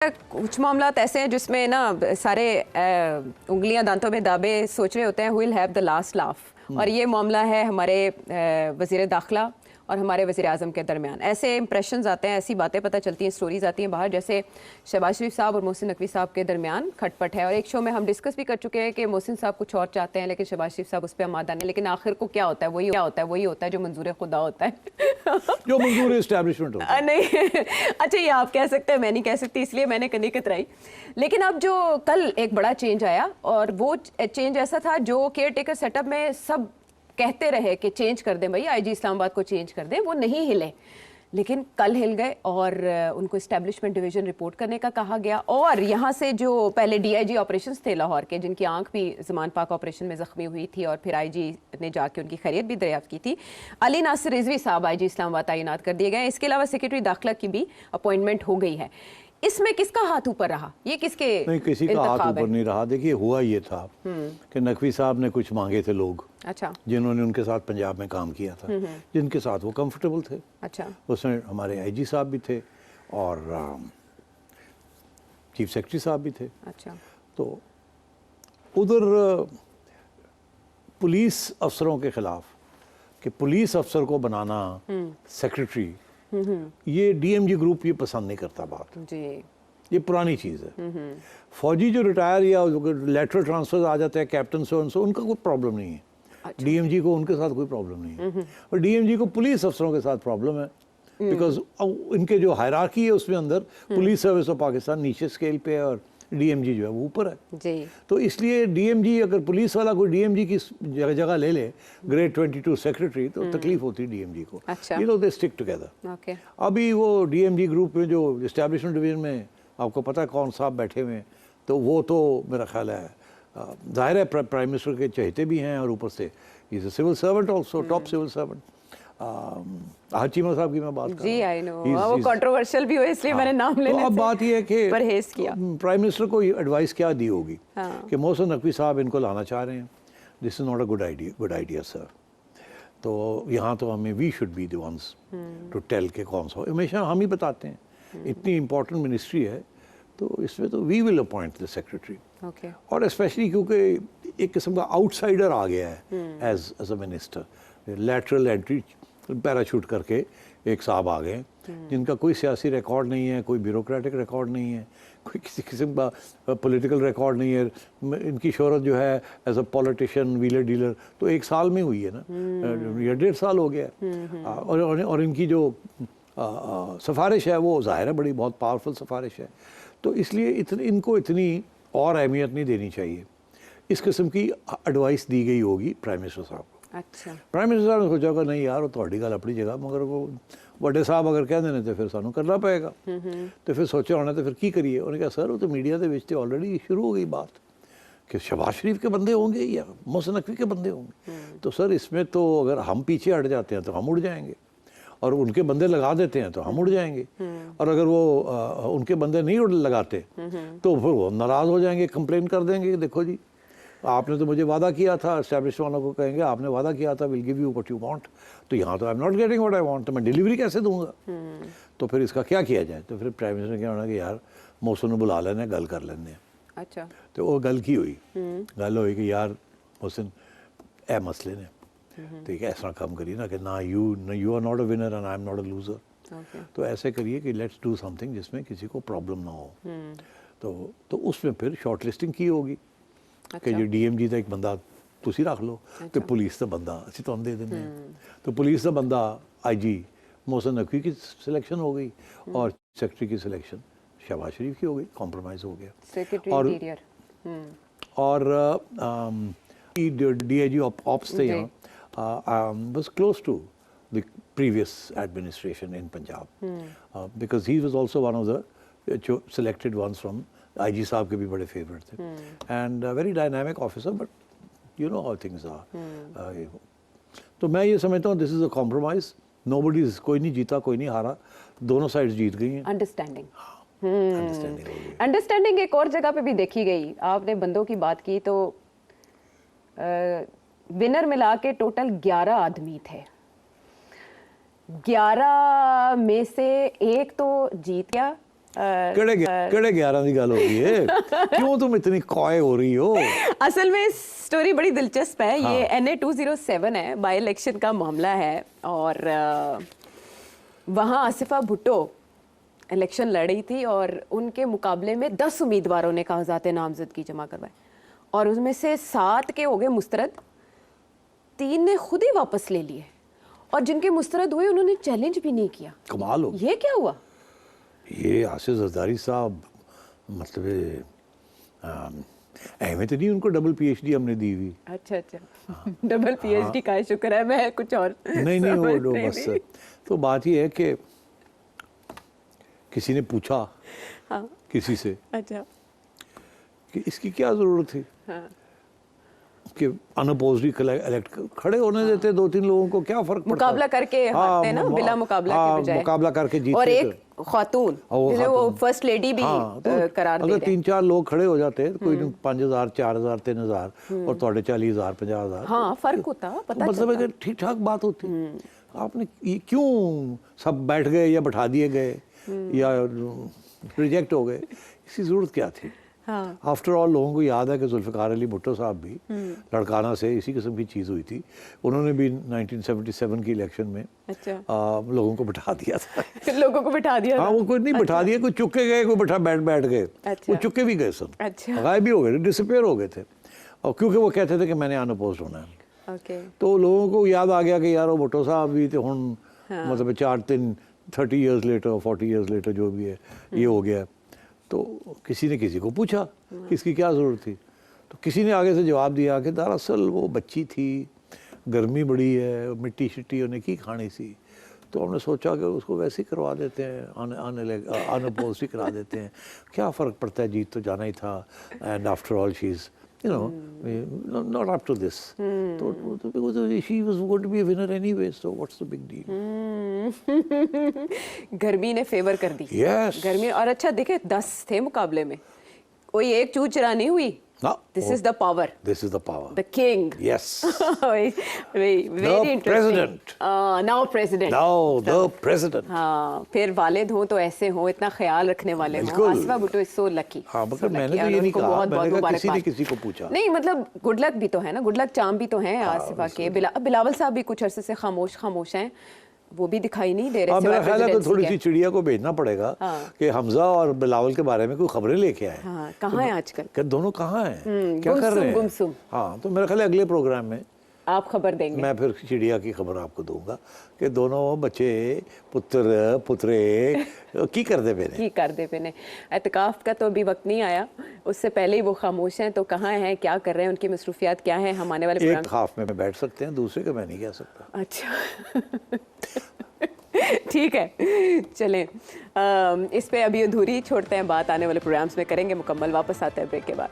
कुछ मामला ऐसे हैं जिसमें ना सारे उंगलियां दांतों में दाबे सोच रहे होते हैं who will have the last laugh. और ये मामला है हमारे वज़ीर दाखिला और हमारे वज़ीर आज़म के दरमियान। ऐसे इंप्रेशंस आते हैं, ऐसी बातें पता चलती हैं, स्टोरीज आती हैं बाहर, जैसे शहबाज शरीफ साहब और मोहसिन नकवी साहब के दरमियान खटपट है। और एक शो में हम डिस्कस भी कर चुके हैं कि मोहसिन साहब कुछ और चाहते हैं लेकिन शहबाज शरीफ साहब उस पर आमादा नहीं। लेकिन आखिर को क्या होता है, वही होता है जो मंजूर खुदा होता है जो मंजूर एस्टैब्लिशमेंट होता है। नहीं अच्छा, ये आप कह सकते हैं, मैं नहीं कह सकती, इसलिए मैंने कनी कतराई। लेकिन अब जो कल एक बड़ा चेंज आया और वो चेंज ऐसा था जो केयर टेकर सेटअप में सब कहते रहे कि चेंज कर दें भाई, आईजी इस्लामाबाद को चेंज कर दें, वो नहीं हिले। लेकिन कल हिल गए और उनको इस्टेब्लिशमेंट डिवीजन रिपोर्ट करने का कहा गया। और यहाँ से जो पहले डीआईजी ऑपरेशंस थे लाहौर के, जिनकी आंख भी ज़मान पाक ऑपरेशन में ज़ख्मी हुई थी और फिर आईजी ने जाके उनकी खैरियत भी दरियाफ्त की थी, अली नासिर रिजवी साहब आईजी इस्लामाबाद तैनात कर दिए गए। इसके अलावा सेक्रेटरी दाखिला की भी अपॉइंटमेंट हो गई है। इसमें किसका हाथ ऊपर रहा? ये किसके? नहीं, किसी का हाथ ऊपर नहीं रहा। देखिए, हुआ ये था कि नकवी साहब ने कुछ मांगे थे लोग, अच्छा, जिन्होंने उनके साथ पंजाब में काम किया था, जिनके साथ वो कंफर्टेबल थे। अच्छा, उसमें हमारे आईजी साहब भी थे और चीफ सेक्रेटरी साहब भी थे। अच्छा, तो उधर पुलिस अफसरों के खिलाफ कि पुलिस अफसर को बनाना सेक्रेटरी, ये डीएमजी ग्रुप ये पसंद नहीं करता बात जी। ये पुरानी चीज़ है। फौजी जो रिटायर या लेटरल ट्रांसफर आ जाते हैं कैप्टन से उनका कोई प्रॉब्लम नहीं है। अच्छा। डीएमजी को उनके साथ कोई प्रॉब्लम नहीं है, और डीएमजी को पुलिस अफसरों के साथ प्रॉब्लम है, बिकॉज इनके जो हायरार्की है उसमें अंदर पुलिस सर्विस ऑफ पाकिस्तान नीचे स्केल पे है और डीएमजी जो है वो ऊपर है जी। तो इसलिए डीएमजी, अगर पुलिस वाला कोई डीएमजी की जगह ले ले, ग्रेड 22 सेक्रेटरी, तो तकलीफ होती है डीएमजी को। अच्छा। ये लोग दे स्टिक टुगेदर। ओके। अभी वो डीएमजी ग्रुप में जो एस्टैब्लिशमेंट डिवीजन में आपको पता है कौन साहब बैठे हुए हैं, तो वो तो मेरा ख्याल है जाहिर है प्राइम मिनिस्टर के चहेते भी हैं, और ऊपर से is a civil servant also, top civil servant. Cheema साहब की मैं बात कर जी, आई नो वो कंट्रोवर्शियल भी हुआ, इसलिए मैंने नाम लेने तो अब बात ये है कि परहेज किया। प्राइम मिनिस्टर को एडवाइस क्या दी होगी हाँ। कि मोहसिन नकवी साहब इनको लाना चाह रहे हैं, this is not a good idea sir. तो यहाँ तो हमें we should be the ones to tell के कौन सा, हमेशा हम ही बताते हैं, इतनी इंपॉर्टेंट मिनिस्ट्री है तो इसमें तो we will appoint the secretary. Okay. और स्पेशली क्योंकि एक किस्म का आउटसाइडर आ गया है as a minister, lateral entry parachute करके एक साहब आ गए जिनका कोई सियासी रिकॉर्ड नहीं है, कोई ब्यूरोक्रेटिक रिकॉर्ड नहीं है, कोई किसी किस्म का पॉलिटिकल रिकॉर्ड नहीं है। इनकी शोहरत जो है as a politician, wheeler dealer तो एक साल में हुई है ना, या 1.5 साल हो गया। और इनकी जो सिफारिश है वो जाहिर है बड़ी बहुत पावरफुल सिफारिश है, तो इसलिए इनको इतनी और अहमियत नहीं देनी चाहिए। इस किस्म की एडवाइस दी गई होगी प्राइम मिनिस्टर साहब को। अच्छा। प्राइम मिनिस्टर साहब ने सोचा कि नहीं यार, वो तो गल अपनी जगह, मगर वो बड़े साहब अगर कह देने तो फिर सानू करना पड़ेगा। तो फिर सोचा होना तो फिर की करिए। उन्होंने कहा सर वो तो मीडिया के विच ऑलरेडी शुरू हो गई बात कि शहबाज शरीफ के बंदे होंगे या मोहसिन नकवी के बंदे होंगे, तो सर इसमें तो अगर हम पीछे हट जाते हैं तो हम उड़ जाएंगे, और उनके बंदे लगा देते हैं तो हम उड़ जाएंगे, और अगर वो उनके बंदे नहीं लगाते तो फिर वो नाराज़ हो जाएंगे, कंप्लेन कर देंगे कि देखो जी आपने तो मुझे वादा किया था, एस्टैब्लिश वालों को कहेंगे आपने वादा किया था will give you what you want, तो यहाँ तो आई am not getting what I want, तो मैं डिलीवरी कैसे दूंगा। तो फिर इसका क्या किया जाए। तो फिर प्राइम मिनिस्टर ने क्या होना कि यार मोहसिन को बुला लेने, गल कर लेने। अच्छा। तो वो गल की हुई, गल हुई कि यार मोहसिन ए मसले ने तो एक ऐसा काम करिए ना कि ना you are not a winner and I am not a loser, तो ऐसे करिए कि लेट्स डू समथिंग जिसमें किसी को प्रॉब्लम ना हो। तो उसमें फिर शॉर्ट लिस्टिंग की होगी कि जो डीएमजी का एक बंदा तुसी रख लो, तो पुलिस का बंदा असी तुहानू दे देंगे, तो पुलिस का बंदा आईजी मोहसिन नकवी की सिलेक्शन हो गई और सेक्रेटरी की सिलेक्शन शहबाज शरीफ की हो गई, कॉम्प्रोमाइज़ हो गया। सेक्रेटरी और डीआईजी ऑप्स थे यहाँ was close to the previous administration in Punjab, because he was also one of the selected ones from IG साहब के भी बड़े फेवरेट थे, and a very dynamic officer, but you know how things are। तो मैं ये समझता हूँ this is a compromise, nobody, कोई नहीं जीता कोई नहीं हारा, दोनों साइड्स जीत गई हैं। अंडरस्टैंडिंग अंडरस्टैंडिंग हो गई। अंडरस्टैंडिंग एक और जगह पे भी देखी गई। आपने बंदों की बात की तो विनर मिला के टोटल 11 आदमी थे, 11 में से एक तो जीत गया केड़े 11 की गल हो गई है? क्यों तुम इतनी कॉय हो रही हो? असल में स्टोरी बड़ी दिलचस्प है। हाँ। ये NA 207 है, बाई इलेक्शन का मामला है और वहाँ आसिफा भुट्टो इलेक्शन लड़ रही थी और उनके मुकाबले में 10 उम्मीदवारों ने कागजात नामजदगी जमा करवाए और उसमें से 7 के हो गए मुस्तरद, 3 ने खुद ही वापस ले लिए और जिनके मुस्तरद हुए उन्होंने चैलेंज भी नहीं किया। कमाल हो गई। ये क्या हुआ? ये आसिफ जरदारी साहब मतलब अहमियत नहीं, उनको डबल PhD हमने दी हुई। अच्छा डबल PhD का शुक्र है, मैं कुछ और नहीं समझ वो रही बस थी। तो बात ये है कि किसी ने पूछा हाँ। किसी से अच्छा। कि इसकी क्या जरूरत थी हाँ। कि अनअपोज्ड इलेक्ट खड़े होने देते 2-3 लोगों को, क्या फर्क पड़ता? मुकाबला करके हारते ना, बिला मुकाबला के बजाय मुकाबला करके जीतते। और एक खातून जिन्हें वो खातून। फर्स्ट लेडी भी तो करार दे अगर रहे हैं। 3-4 लोग खड़े हो जाते, कोई 5,000 4,000 3,000 और थोड़े 40,000 50,000, हाँ, फर्क होता, पता मतलब है कि ठीक ठाक बात होती। आपने ये क्यों सब बैठ गए या बैठा दिए गए या रिजेक्ट हो गए? इसकी जरूरत क्या थी? हाँ। आफ्टर ऑल लोगों को याद है कि जुल्फ़िकार अली भुट्टो साहब भी लड़काना से इसी किस्म की चीज़ हुई थी। उन्होंने भी 1977 की इलेक्शन में अच्छा। लोगों को बिठा दिया था। लोगों को बिठा दिया हाँ, था। वो कोई नहीं बिठा दिया, कोई चुप के गए, कोई बैठ गए। अच्छा। वो चुप के भी गए सब, अच्छा। गायब भी हो गए, डिसअपीयर हो गए थे, और क्योंकि वो कहते थे कि मैंने अनअपोज्ड होना है। ओके। तो लोगों को याद आ गया कि यार वो भुट्टो साहब भी तो हुन मतलब 30 ईयर्स लेटर 40 ईयर्स लेटर जो भी है ये हो गया। तो किसी ने किसी को पूछा कि इसकी क्या ज़रूरत थी, तो किसी ने आगे से जवाब दिया कि दरअसल वो बच्ची थी, गर्मी बड़ी है, मिट्टी शिट्टी उन्हें की खानी सी, तो हमने सोचा कि उसको वैसे ही करवा देते हैं, अनअपोज्ड ही करा देते हैं, क्या फ़र्क पड़ता है, जीत तो जाना ही था, and after all she is not up to this. So because she was going to be a winner anyway, so what's the big deal? गर्मी ने फेवर कर दी। Yes. गर्मी, और अच्छा देखे 10 थे मुकाबले में, कोई एक चूच चरा नहीं हुई। No. This is the power, This is the power. The king. Yes. Very interesting. president. Now president. Now the president. हाँ, फिर वालिद हों तो ऐसे हों, इतना ख्याल रखने वाले हों। बिल्कुल। Asifa Bhutto is so lucky. हाँ, मतलब मैंने तो ये नहीं कहा, मैंने कहा किसी ने किसी को पूछा। नहीं मतलब गुड लक भी तो है ना, गुड लक चाम भी तो हैं आसिफा के। बिलावल साहब भी कुछ अरसे से खामोश हैं, वो भी दिखाई नहीं दे रहे। मेरा ख्याल है कि थोड़ी के। सी चिड़िया को भेजना पड़ेगा कि हमजा और बिलावल के बारे में कोई खबरें लेके आए। हाँ, कहाँ है आजकल? कि दोनों कहाँ हैं, क्या कर रहे हैं? गुमसुम। हाँ, तो मेरा ख्याल है अगले प्रोग्राम में आप खबर देंगे। मैं फिर चिड़िया की खबर आपको दूंगा कि दोनों बच्चे पुत्रे की करते पे ने। की कर दे पे ने। एतकाफ का तो अभी वक्त नहीं आया, उससे पहले ही वो खामोश हैं, तो कहाँ हैं, क्या कर रहे हैं, उनकी मसरूफियात क्या है? हम आने वाले एक प्रोग्राम। हाफ में बैठ सकते हैं, दूसरे का मैं नहीं कह सकता। अच्छा ठीक है, चलें इस पे अभी अधूरी छोड़ते हैं बात, आने वाले प्रोग्राम्स में करेंगे मुकम्मल। वापस आते हैं ब्रेक के बाद।